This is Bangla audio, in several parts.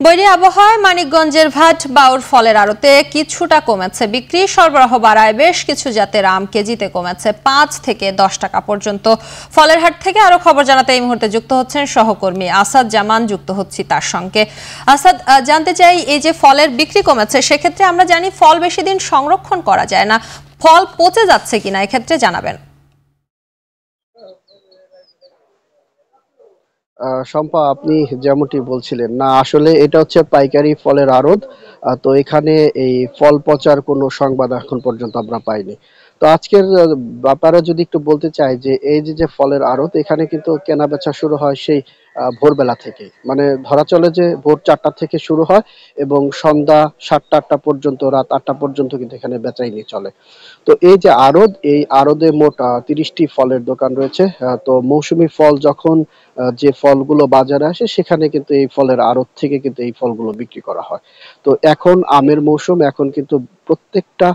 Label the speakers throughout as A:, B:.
A: বৈরী আবহাওয়ায় মানিকগঞ্জের ভাট বাউর ফলের আড়তে কিছুটা কমেছে বিক্রি। সরবরাহ বাড়ায় বেশ কিছু জাতের আম কেজিতে কমেছে 5 থেকে 10 টাকা পর্যন্ত। ফলের হাট থেকে আরো খবর জানাতে এই মুহূর্তে যুক্ত হচ্ছেন সহকর্মী আসাদ জামান। যুক্ত হচ্ছি তার সঙ্গে। আসাদ, জানতে চাই, এই যে ফলের বিক্রি কমেছে, সেক্ষেত্রে আমরা জানি ফল বেশি দিন সংরক্ষণ করা যায় না, ফল পচে যাচ্ছে কিনা এক্ষেত্রে জানাবেন।
B: শম্পা, আপনি যেমনটি বলছিলেন, না আসলে এটা হচ্ছে পাইকারি ফলের আড়ত। তো এখানে এই ফল পচার কোনো সংবাদ এখন পর্যন্ত আমরা পাইনি। তো আজকের ব্যাপারে যদি একটু বলতে চাই, যে এই যে ফলের আড়ত, এখানে কিন্তু কেনা বেচা শুরু হয় সেই ভোরবেলা থেকে, মানে ধরা চলে যে ভোর 4টা থেকে শুরু হয় এবং সন্ধ্যা 7টা 8টা পর্যন্ত, রাত 8টা পর্যন্ত কিন্তু এখানে বেচাইনি চলে। তো এই যে আড়ত, এই আড়তে মোট 30টি ফলের দোকান রয়েছে। তো মৌসুমী ফল যখন যে ফলগুলো বাজারে আসে, সেখানে কিন্তু এই ফলের আড়ত থেকে কিন্তু এই ফলগুলো বিক্রি করা হয়। তো এখন আমের মৌসুম, এখন কিন্তু প্রত্যেকটা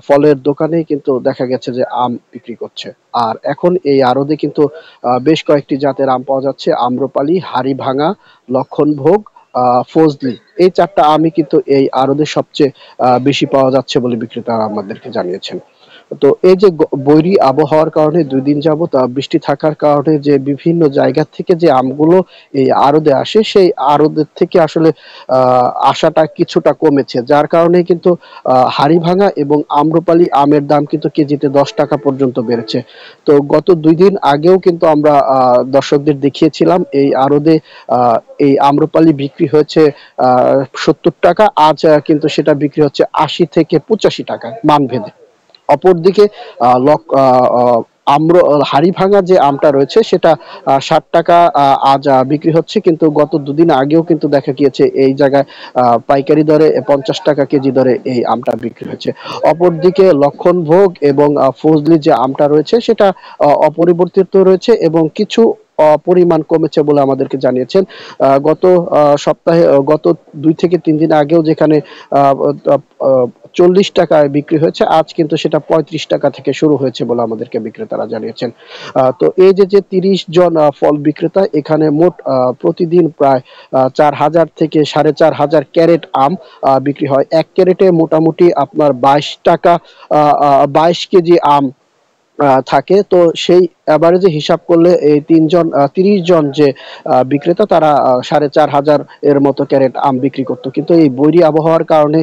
B: ফলের দোকানেই কিন্তু দেখা গেছে যে আম বিক্রি করছে। আর এখন এই আড়তে কিন্তু বেশ কয়েকটি জাতের আম পাওয়া যাচ্ছে: আম্রপালি, হাড়িভাঙা, লক্ষণভোগ, ফজলি। এই 4টা আমই কিন্তু এই আড়তে সবচেয়ে বেশি পাওয়া যাচ্ছে বলে বিক্রেতারা আমাদেরকে জানিয়েছেন। তো এই যে বৈরী আবহাওয়ার কারণে 2 দিন যাবত বৃষ্টি থাকার কারণে যে বিভিন্ন জায়গা থেকে যে আমগুলো এই আড়তে আসে, সেই আড়তের থেকে আসলে আসাটা কিছুটা কমেছে, যার কারণে কিন্তু হাড়িভাঙা এবং আম্রপালি আমের দাম কিন্তু কেজিতে 10 টাকা পর্যন্ত বেড়েছে। তো গত 2 দিন আগেও কিন্তু আমরা দর্শকদের দেখিয়েছিলাম এই আড়তে এই আম্রপালি বিক্রি হয়েছে 70 টাকা। আজ কিন্তু সেটা বিক্রি হচ্ছে 80 থেকে 85 টাকা মানভেদে। অপরদিকে আম্র হাড়িভাঙা যে আমটা রয়েছে, সেটা 60 টাকা আজ বিক্রি হচ্ছে, কিন্তু গত 2 দিন আগেও কিন্তু দেখা গিয়েছে এই জায়গায় পাইকারি দরে 50 টাকা কেজি দরে এই আমটা বিক্রি হচ্ছে। অপরদিকে লক্ষণভোগ এবং ফজলি যে আমটা রয়েছে, সেটা অপরিবর্তিত রয়েছে এবং কিছু পরিমাণ কমেছে বলে আমাদেরকে জানিয়েছেন। গত সপ্তাহে, গত 2 থেকে 3 দিন আগেও যেখানে আহ, আহ, 40 টাকায় বিক্রি হয়েছে, আজ কিন্তু সেটা 35 টাকা থেকে শুরু হয়েছে বলে আমাদেরকে বিক্রেতারা জানিয়েছেন। তো এই যে 30 জন ফল বিক্রেতা, এখানে মোট প্রতিদিন প্রায় 4,000 থেকে 4,500 ক্যারেট আম বিক্রি হয়। 1 ক্যারেটে মোটামুটি আপনার 22 কেজি আম থাকে। তো সেই অ্যাভারেজে হিসাব করলে এই 30 জন যে বিক্রেতা, তারা 4,500 এর মতো ক্যারেট আম বিক্রি করতো। কিন্তু এই বৈরী আবহাওয়ার কারণে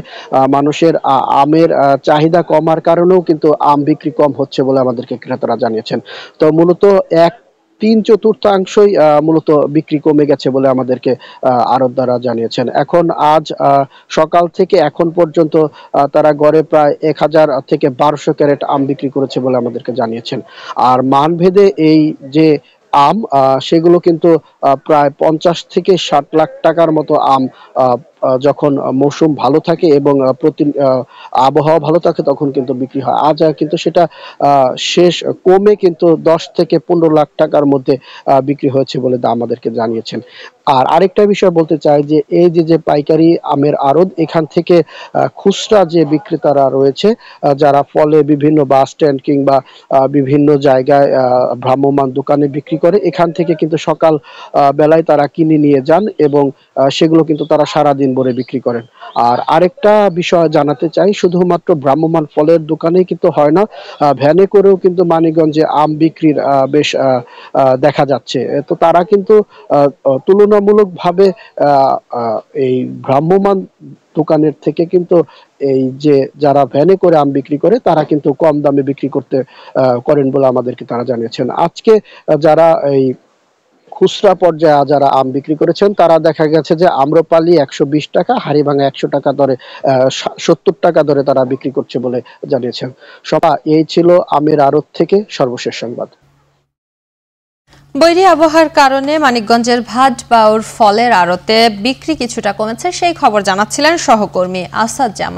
B: মানুষের আমের চাহিদা কমার কারণেও কিন্তু আম বিক্রি কম হচ্ছে বলে আমাদেরকে ক্রেতারা জানিয়েছেন। তো মূলত 3/4 মূলত বিক্রি কমে গেছে বলে আমাদেরকে আড়তদাররা জানিয়েছেন। এখন আজ সকাল থেকে এখন পর্যন্ত তারা গড়ে প্রায় 1,000 থেকে 1,200 ক্যারেট আম বিক্রি করেছে বলে আমাদেরকে জানিয়েছেন। আর মানভেদে এই যে আম, সেগুলো কিন্তু প্রায় 50 থেকে 60 লাখ টাকার মতো আম যখন মৌসুম ভালো থাকে এবং আবহাওয়া ভালো থাকে, তখন কিন্তু বিক্রি হয়। আজ কিন্তু সেটা শেষ কমে কিন্তু 10 থেকে 15 লাখ টাকার মধ্যে বিক্রি হয়েছে বলে আমাদেরকে জানিয়েছেন। আর আরেকটা বিষয় বলতে চাই, যে এই যে পাইকারি আমের আড়ত, এখান থেকে খুচরা যে বিক্রেতারা রয়েছে, যারা ফলে বিভিন্ন বাস স্ট্যান্ড কিংবা বিভিন্ন জায়গায় ভ্রাম্যমাণ দোকানে বিক্রি করে, এখান থেকে কিন্তু সকাল বেলায় তারা কিনে নিয়ে যান এবং সেগুলো কিন্তু তারা সারাদিন ভরে বিক্রি করেন। আর আরেকটা বিষয় জানাতে চাই, শুধুমাত্র ভ্রাম্যমাণ ফলের দোকানেই কিন্তু হয় না, ভ্যানে করেও কিন্তু মানিকগঞ্জে আম বিক্রির বেশ দেখা যাচ্ছে। তো তারা কিন্তু তুলনামূলকভাবে এই ভ্রাম্যমাণ দোকানের থেকে কিন্তু এই যে যারা ভ্যানে করে আম বিক্রি করে, তারা কিন্তু কম দামে বিক্রি করেন বলে আমাদেরকে তারা জানিয়েছেন। আজকে যারা এই খুচরা পর্যায়ে যারা আম বিক্রি করেছেন, তারা দেখা গেছে যে আম্রপালি 120 টাকা, হাড়িভাঙা 100 টাকা দরে, 70 টাকা দরে তারা বিক্রি করছে বলে জানিয়েছেন। এই ছিল আমের আড়ত থেকে সর্বশেষ সংবাদ।
A: বৈরী আবহাওয়ার কারণে মানিকগঞ্জের ভাট বাউর ফলের আড়তে বিক্রি কিছুটা কমেছে, সেই খবর জানাচ্ছিলেন সহকর্মী আসাদ জামান।